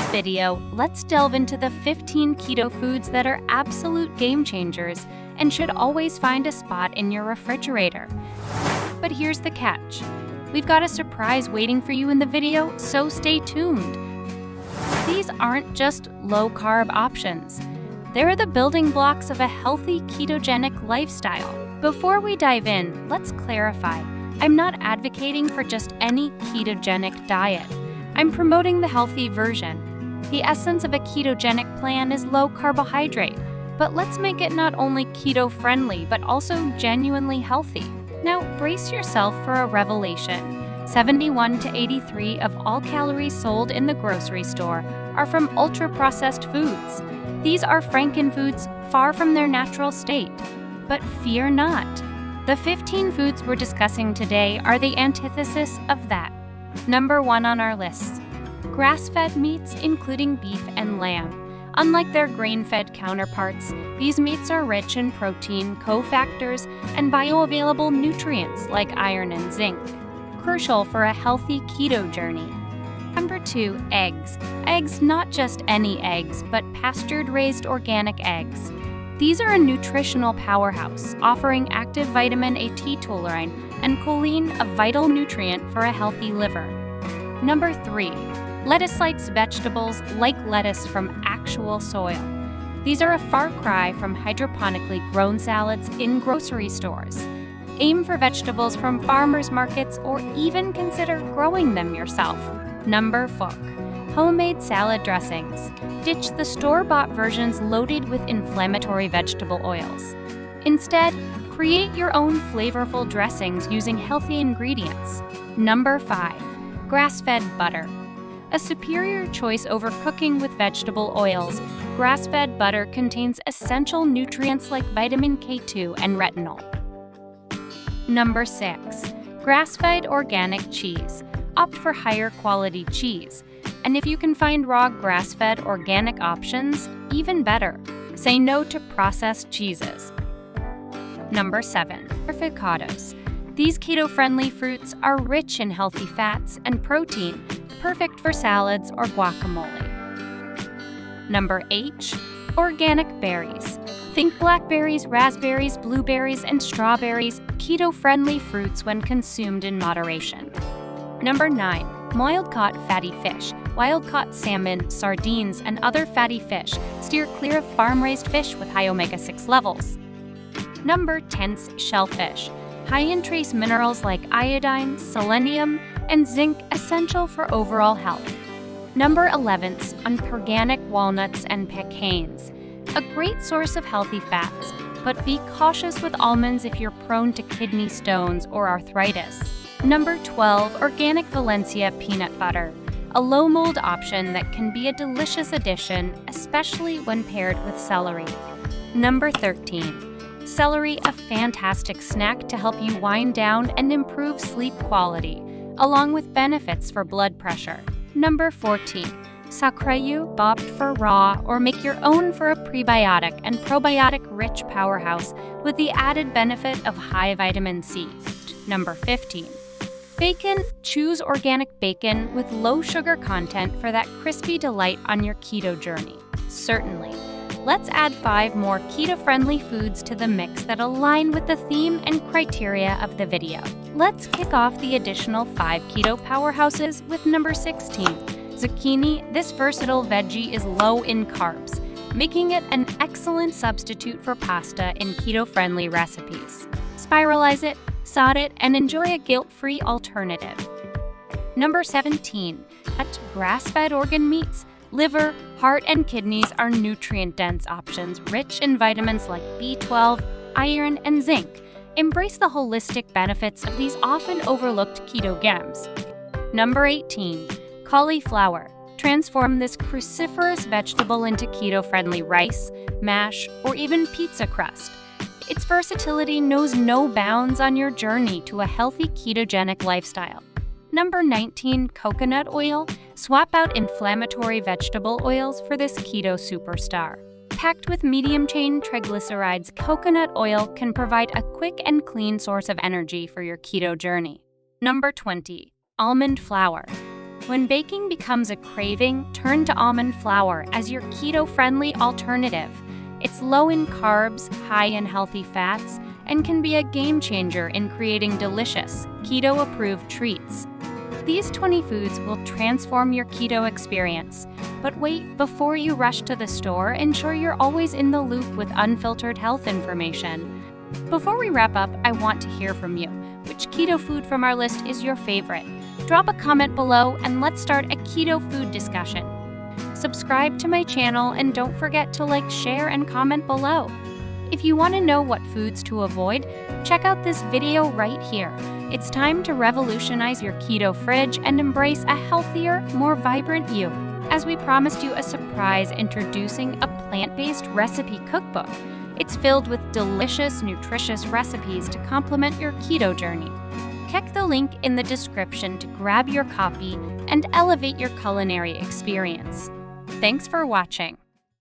video, let's delve into the 15 keto foods that are absolute game changers and should always find a spot in your refrigerator. But here's the catch. We've got a surprise waiting for you in the video, so stay tuned. These aren't just low-carb options. They're the building blocks of a healthy ketogenic lifestyle. Before we dive in, let's clarify. I'm not advocating for just any ketogenic diet. I'm promoting the healthy version. The essence of a ketogenic plan is low carbohydrate, but let's make it not only keto-friendly, but also genuinely healthy. Now, brace yourself for a revelation. 71 to 83 of all calories sold in the grocery store are from ultra-processed foods. These are Frankenfoods far from their natural state. But fear not. The 15 foods we're discussing today are the antithesis of that. Number 1 on our list, grass-fed meats including beef and lamb. Unlike their grain-fed counterparts, these meats are rich in protein, cofactors, and bioavailable nutrients like iron and zinc, crucial for a healthy keto journey. Number 2, eggs. Eggs, not just any eggs, but pasture-raised organic eggs. These are a nutritional powerhouse, offering active vitamin A, T-taurine, and choline, a vital nutrient for a healthy liver. Number 3, lettuce-like vegetables like lettuce from actual soil. These are a far cry from hydroponically grown salads in grocery stores. Aim for vegetables from farmers markets or even consider growing them yourself. Number 4, homemade salad dressings. Ditch the store-bought versions loaded with inflammatory vegetable oils. Instead, create your own flavorful dressings using healthy ingredients. Number 5, grass-fed butter. A superior choice over cooking with vegetable oils, grass-fed butter contains essential nutrients like vitamin K2 and retinol. Number 6, grass-fed organic cheese. Opt for higher quality cheese. And if you can find raw grass-fed organic options, even better. Say no to processed cheeses. Number 7, Avocados. These keto-friendly fruits are rich in healthy fats and protein, perfect for salads or guacamole. Number 8, organic berries. Think blackberries, raspberries, blueberries, and strawberries, keto-friendly fruits when consumed in moderation. Number 9, wild-caught fatty fish. Wild-caught salmon, sardines, and other fatty fish. Steer clear of farm-raised fish with high omega-6 levels. Number 10, shellfish. High in trace minerals like iodine, selenium, and zinc, essential for overall health. Number 11, organic walnuts and pecans. A great source of healthy fats, but be cautious with almonds if you're prone to kidney stones or arthritis. Number 12, organic Valencia peanut butter. A low-mold option that can be a delicious addition, especially when paired with celery. Number 13, celery, a fantastic snack to help you wind down and improve sleep quality, along with benefits for blood pressure. Number 14, Sauerkraut, opt for raw or make your own for a prebiotic and probiotic-rich powerhouse with the added benefit of high vitamin C. Number 15, bacon. Choose organic bacon with low sugar content for that crispy delight on your keto journey. Certainly. Let's add 5 more keto-friendly foods to the mix that align with the theme and criteria of the video. Let's kick off the additional 5 keto powerhouses with number 16, zucchini. This versatile veggie is low in carbs, making it an excellent substitute for pasta in keto-friendly recipes. Spiralize it, saute it, and enjoy a guilt-free alternative. Number 17, grass-fed organ meats. Liver, heart, and kidneys are nutrient-dense options rich in vitamins like B12, iron, and zinc. Embrace the holistic benefits of these often overlooked keto gems. Number 18, cauliflower. Transform this cruciferous vegetable into keto-friendly rice, mash, or even pizza crust. Its versatility knows no bounds on your journey to a healthy ketogenic lifestyle. Number 19, coconut oil. Swap out inflammatory vegetable oils for this keto superstar. Packed with medium-chain triglycerides, coconut oil can provide a quick and clean source of energy for your keto journey. Number 20, almond flour. When baking becomes a craving, turn to almond flour as your keto-friendly alternative. It's low in carbs, high in healthy fats, and can be a game changer in creating delicious, keto-approved treats. These 20 foods will transform your keto experience. But wait, before you rush to the store, ensure you're always in the loop with unfiltered health information. Before we wrap up, I want to hear from you. Which keto food from our list is your favorite? Drop a comment below and let's start a keto food discussion. Subscribe to my channel and don't forget to like, share, and comment below. If you want to know what foods to avoid, check out this video right here. It's time to revolutionize your keto fridge and embrace a healthier, more vibrant you. As we promised you a surprise introducing a plant-based recipe cookbook. It's filled with delicious, nutritious recipes to complement your keto journey. Check the link in the description to grab your copy and elevate your culinary experience. Thanks for watching.